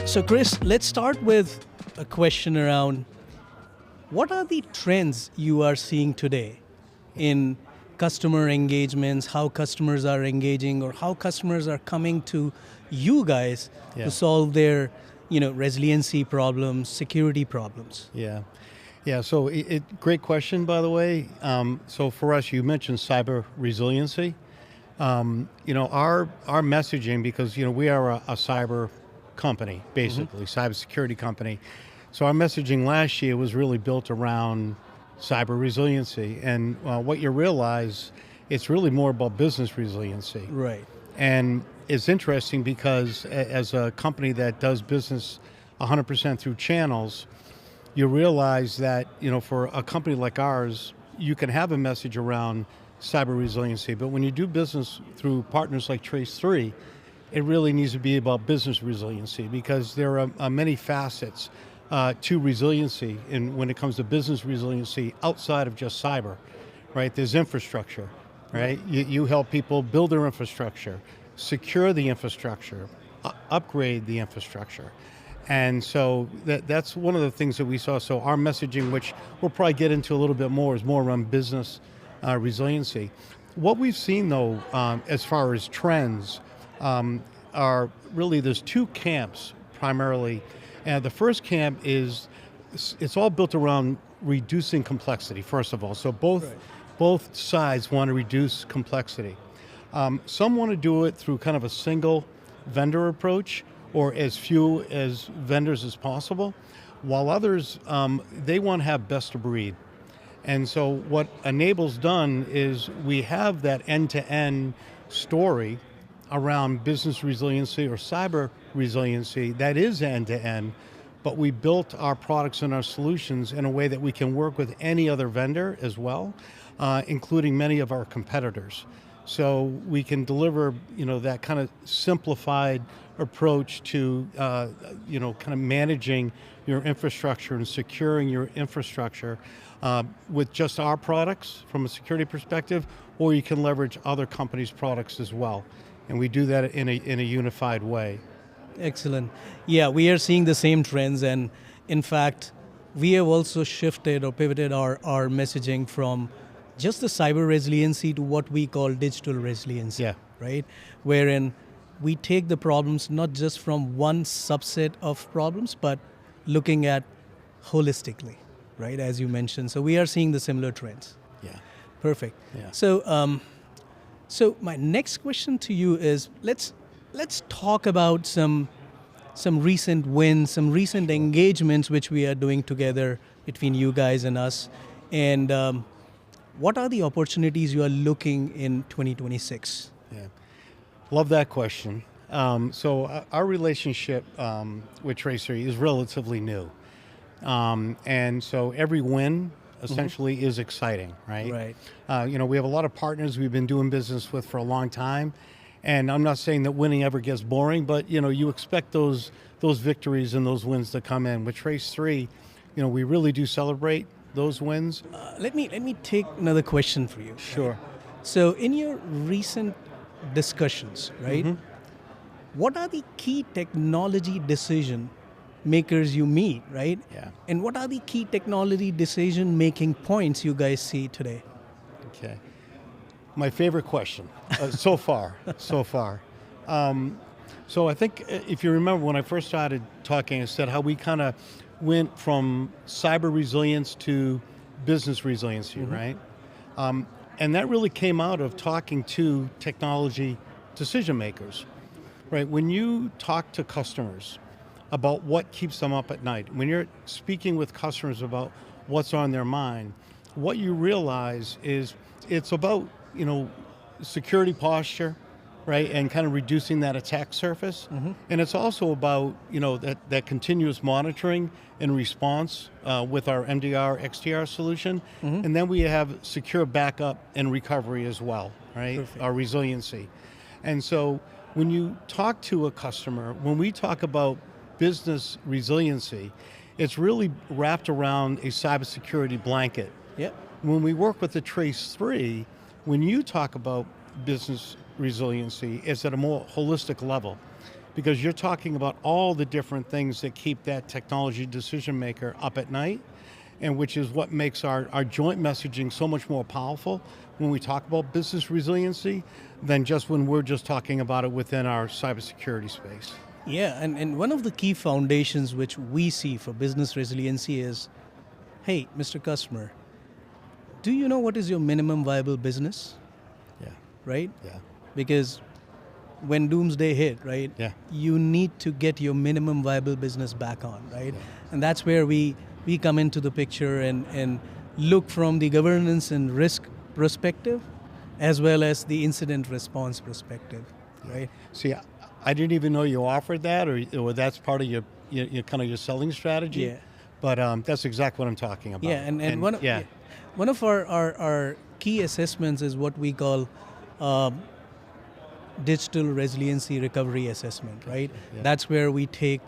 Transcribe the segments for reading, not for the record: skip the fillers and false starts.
So Chris, let's start with a question around what are the trends you are seeing today in customer engagements, how customers are engaging or how customers are coming to you guys to solve their resiliency problems, security problems? Yeah. So great question, by the way. So for us, you mentioned cyber resiliency. Our messaging, because we are a cyber company, basically, cybersecurity company. So our messaging last year was really built around cyber resiliency, and what you realize, it's really more about business resiliency. Right. And it's interesting because as a company that does business 100% through channels, you realize that, for a company like ours, you can have a message around cyber resiliency, but when you do business through partners like Trace3, it really needs to be about business resiliency because there are many facets to resiliency, and when it comes to business resiliency outside of just cyber, right? There's infrastructure, right? You help people build their infrastructure, secure the infrastructure, upgrade the infrastructure. And so that's one of the things that we saw. So our messaging, which we'll probably get into a little bit more, is more around business resiliency. What we've seen though, as far as trends, are really, there's two camps primarily. And the first camp is, it's all built around reducing complexity, first of all. So both sides want to reduce complexity. Some want to do it through kind of a single vendor approach or as few as vendors as possible, while others, they want to have best of breed. And so what Enable's done is we have that end-to-end story around business resiliency or cyber resiliency that is end-to-end, but we built our products and our solutions in a way that we can work with any other vendor as well, including many of our competitors. So we can deliver, that kind of simplified approach to, kind of managing your infrastructure and securing your infrastructure with just our products from a security perspective, or you can leverage other companies' products as well. And we do that in a unified way. Excellent. Yeah, we are seeing the same trends, and in fact, we have also shifted or pivoted our messaging from just the cyber resiliency to what we call digital resiliency, right? Wherein we take the problems not just from one subset of problems, but looking at holistically, right, as you mentioned. So we are seeing the similar trends. Yeah. Perfect. Yeah. So my next question to you is, let's talk about some recent wins, some recent engagements which we are doing together between you guys and us, and what are the opportunities you are looking in 2026? Yeah, love that question. So our relationship with Trace3 is relatively new, and so every win essentially is exciting, right? Right. We have a lot of partners we've been doing business with for a long time, and I'm not saying that winning ever gets boring, but you expect those victories and those wins to come in. With Trace3, we really do celebrate those wins. Let me take another question for you. Sure. Right? So in your recent discussions, right, what are the key technology decision makers you meet, right? Yeah. And what are the key technology decision-making points you guys see today? Okay. My favorite question so far. So I think if you remember when I first started talking, I said how we kind of went from cyber resilience to business resiliency, right? And that really came out of talking to technology decision makers, right? When you talk to customers about what keeps them up at night, when you're speaking with customers about what's on their mind, what you realize is it's about, security posture, right? And kind of reducing that attack surface. And it's also about, that continuous monitoring and response with our MDR, XDR solution. And then we have secure backup and recovery as well, right? Perfect. Our resiliency. And so when you talk to a customer, when we talk about business resiliency, it's really wrapped around a cybersecurity blanket. Yep. When we work with the Trace3, when you talk about business resiliency, it's at a more holistic level because you're talking about all the different things that keep that technology decision maker up at night, and which is what makes our joint messaging so much more powerful when we talk about business resiliency than just when we're just talking about it within our cybersecurity space. Yeah, and one of the key foundations which we see for business resiliency is, hey, Mr. Customer, do you know what is your minimum viable business? Yeah. Right? Yeah. Because when doomsday hit, right, Yeah. you need to get your minimum viable business back on, right? Yeah. And that's where we come into the picture and look from the governance and risk perspective as well as the incident response perspective, right? See, I didn't even know you offered that, or that's part of your kind of your selling strategy. Yeah. But that's exactly what I'm talking about. Yeah, and one of our key assessments is what we call digital resiliency recovery assessment, right? Yeah. That's where we take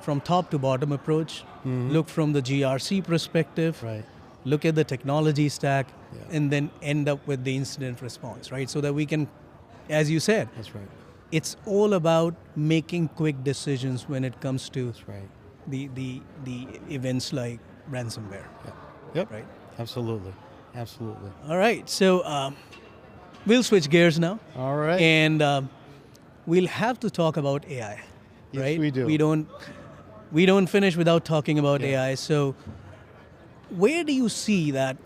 from top to bottom approach, look from the GRC perspective, Right. look at the technology stack, Yeah. and then end up with the incident response, right? So that we can, as you said, That's right. it's all about making quick decisions when it comes to That's right. the events like ransomware. Yeah. Yep. Right. Absolutely. Absolutely. All right, so we'll switch gears now. All right. And we'll have to talk about AI, Yes, right? we do. We don't finish without talking about Yeah. AI. So where do you see that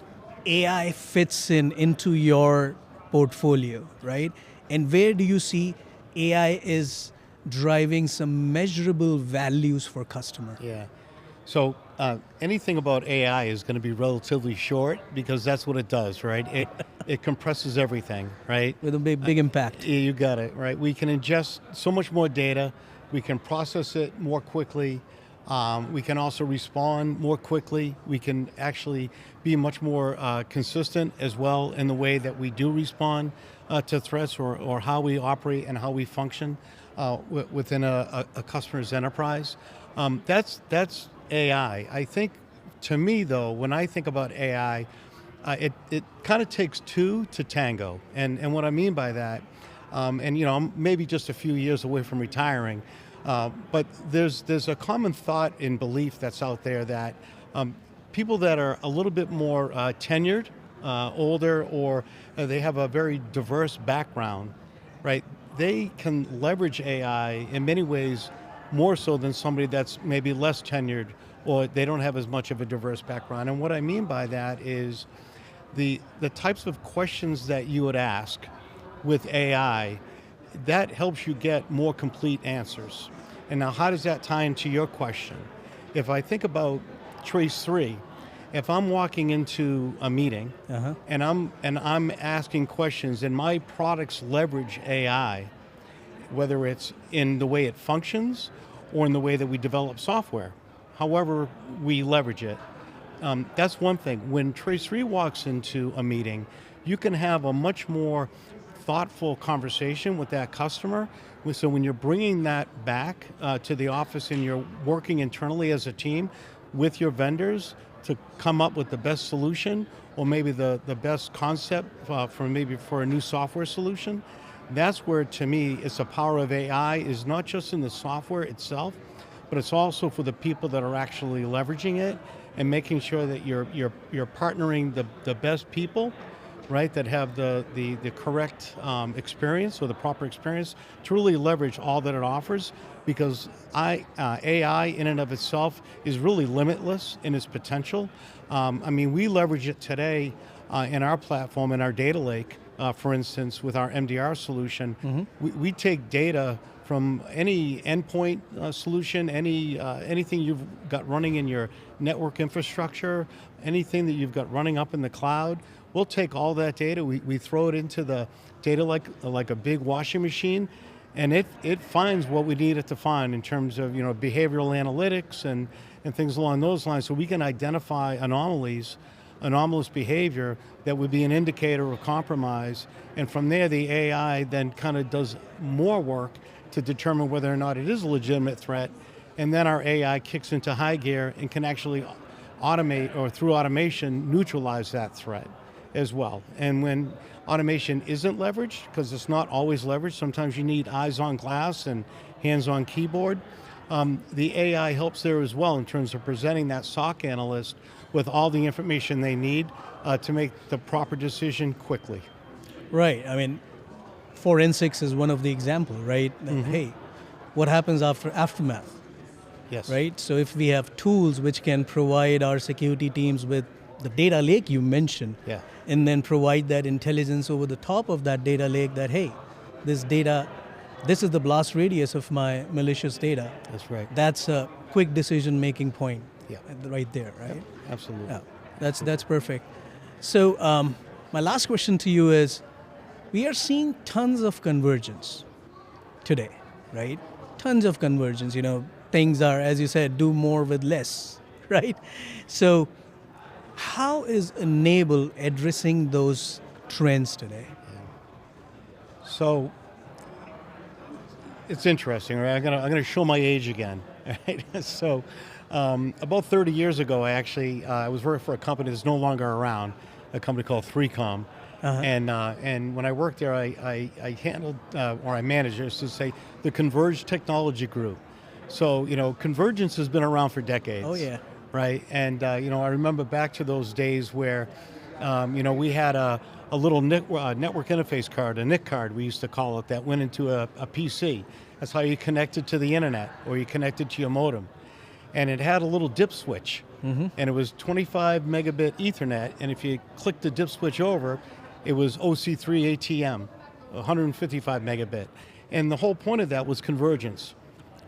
AI fits into your portfolio, right? And where do you see AI is driving some measurable values for customer? Yeah. So anything about AI is going to be relatively short because that's what it does, right? It compresses everything, right? With a big impact. Yeah, you got it, right? We can ingest so much more data. We can process it more quickly. We can also respond more quickly. We can actually be much more consistent as well in the way that we do respond to threats or how we operate and how we function within a customer's enterprise. That's AI. I think, to me though, when I think about AI, it kind of takes two to tango. And what I mean by that, and I'm maybe just a few years away from retiring, but there's a common thought and belief that's out there that people that are a little bit more tenured, older, or they have a very diverse background, right? They can leverage AI in many ways more so than somebody that's maybe less tenured or they don't have as much of a diverse background. And what I mean by that is the types of questions that you would ask with AI, that helps you get more complete answers. And now how does that tie into your question? If I think about Trace3, if I'm walking into a meeting and I'm asking questions and my products leverage AI, whether it's in the way it functions or in the way that we develop software, however we leverage it, that's one thing. When Trace3 walks into a meeting, you can have a much more thoughtful conversation with that customer. So when you're bringing that back to the office and you're working internally as a team with your vendors to come up with the best solution or maybe the best concept for a new software solution, that's where, to me, it's the power of AI is not just in the software itself, but it's also for the people that are actually leveraging it and making sure that you're partnering the best people, right, that have the correct experience or the proper experience to really leverage all that it offers, because AI in and of itself is really limitless in its potential. I mean, we leverage it today in our platform, in our data lake, for instance, with our MDR solution. We take data from any endpoint solution, anything you've got running in your network infrastructure, anything that you've got running up in the cloud. We'll take all that data, we throw it into the data like a big washing machine, and it finds what we need it to find in terms of behavioral analytics and things along those lines, so we can identify anomalous behavior that would be an indicator of compromise, and from there the AI then kind of does more work to determine whether or not it is a legitimate threat, and then our AI kicks into high gear and can actually automate or through automation neutralize that threat. as well. And when automation isn't leveraged, because it's not always leveraged, sometimes you need eyes on glass and hands on keyboard, the AI helps there as well in terms of presenting that SOC analyst with all the information they need to make the proper decision quickly. Right. I mean, forensics is one of the examples, right? Hey, what happens after aftermath? Yes. Right? So if we have tools which can provide our security teams with the data lake you mentioned, Yeah. and then provide that intelligence over the top of that data lake that, hey, this data, this is the blast radius of my malicious data. That's right. That's a quick decision-making point. Yeah. Right there, right? Yep. Absolutely. Yeah, that's perfect. So my last question to you is, we are seeing tons of convergence today, right? Tons of convergence. You know, things are, as you said, do more with less, right? So how is Enable addressing those trends today? So it's interesting, right? I'm gonna show my age again, right? So about 30 years ago, I was working for a company that's no longer around, a company called 3Com. And when I worked there, I handled, or I managed, I should say, the Converged Technology Group. So, you know, Convergence has been around for decades. Oh yeah. Right, and you know, I remember back to those days where, you know, we had a little network interface card, a NIC card we used to call it, that went into a PC. That's how you connected to the internet, or you connected to your modem. And it had a little dip switch, and it was 25 megabit Ethernet, and if you clicked the dip switch over, it was OC3 ATM, 155 megabit. And the whole point of that was convergence,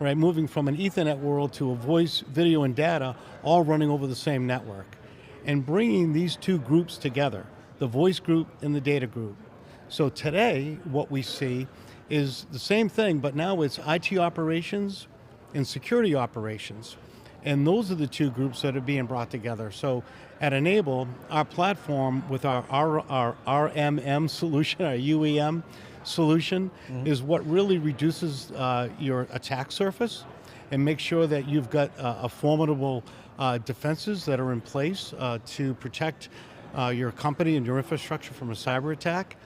right? Moving from an Ethernet world to a voice, video, and data, all running over the same network. And bringing these two groups together, the voice group and the data group. So today, what we see is the same thing, but now it's IT operations and security operations. And those are the two groups that are being brought together. So at Enable, our platform with our RMM solution, our UEM solution, is what really reduces your attack surface and makes sure that you've got a formidable defenses that are in place to protect your company and your infrastructure from a cyber attack.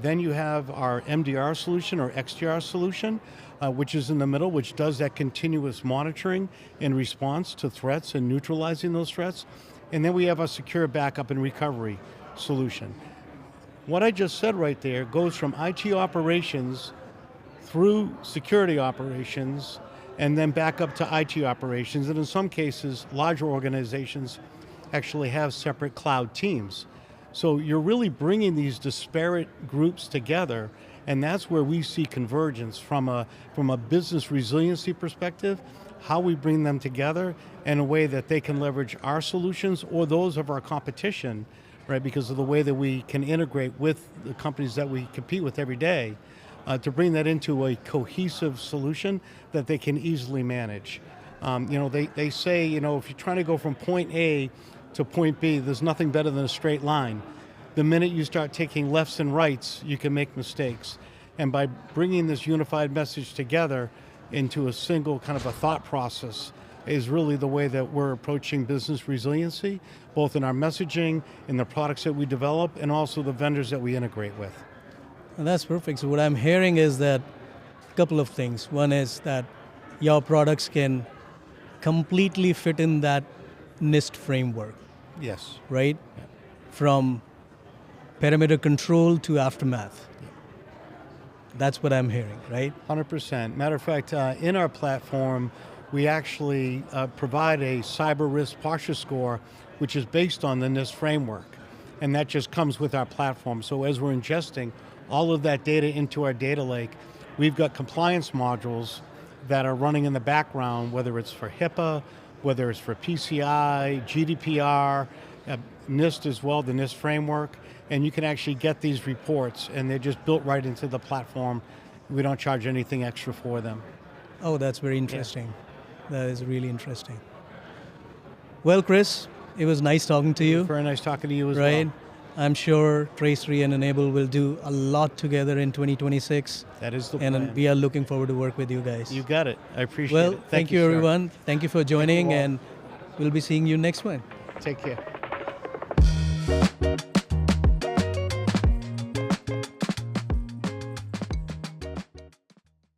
Then you have our MDR solution or XDR solution, which is in the middle, which does that continuous monitoring in response to threats and neutralizing those threats. And then we have a secure backup and recovery solution. What I just said right there goes from IT operations through security operations and then back up to IT operations. And in some cases, larger organizations actually have separate cloud teams. So you're really bringing these disparate groups together, and that's where we see convergence from a business resiliency perspective, how we bring them together in a way that they can leverage our solutions or those of our competition, right, because of the way that we can integrate with the companies that we compete with every day, to bring that into a cohesive solution that they can easily manage. You know, they say, you know, if you're trying to go from point A to point B, there's nothing better than a straight line. The minute you start taking lefts and rights, you can make mistakes. And by bringing this unified message together into a single kind of a thought process is really the way that we're approaching business resiliency, both in our messaging, in the products that we develop, and also the vendors that we integrate with. Well, that's perfect. So what I'm hearing is that a couple of things. One is that your products can completely fit in that NIST framework. Yes. Right? Yeah. From perimeter control to aftermath. Yeah. That's what I'm hearing, right? 100%. Matter of fact, in our platform, we actually provide a cyber risk posture score, which is based on the NIST framework. And that just comes with our platform. So as we're ingesting all of that data into our data lake, we've got compliance modules that are running in the background, whether it's for HIPAA, whether it's for PCI, GDPR, NIST as well, the NIST framework, and you can actually get these reports, and they're just built right into the platform. We don't charge anything extra for them. Oh, that's very interesting. Yeah. That is really interesting. Well, Chris, it was nice talking to you. Very nice talking to you as well. Right? I'm sure Trace3 and Enable will do a lot together in 2026. That is the plan. And we are looking forward to work with you guys. You got it. I appreciate it. Well, thank you everyone. Thank you for joining, and we'll be seeing you next one. Take care.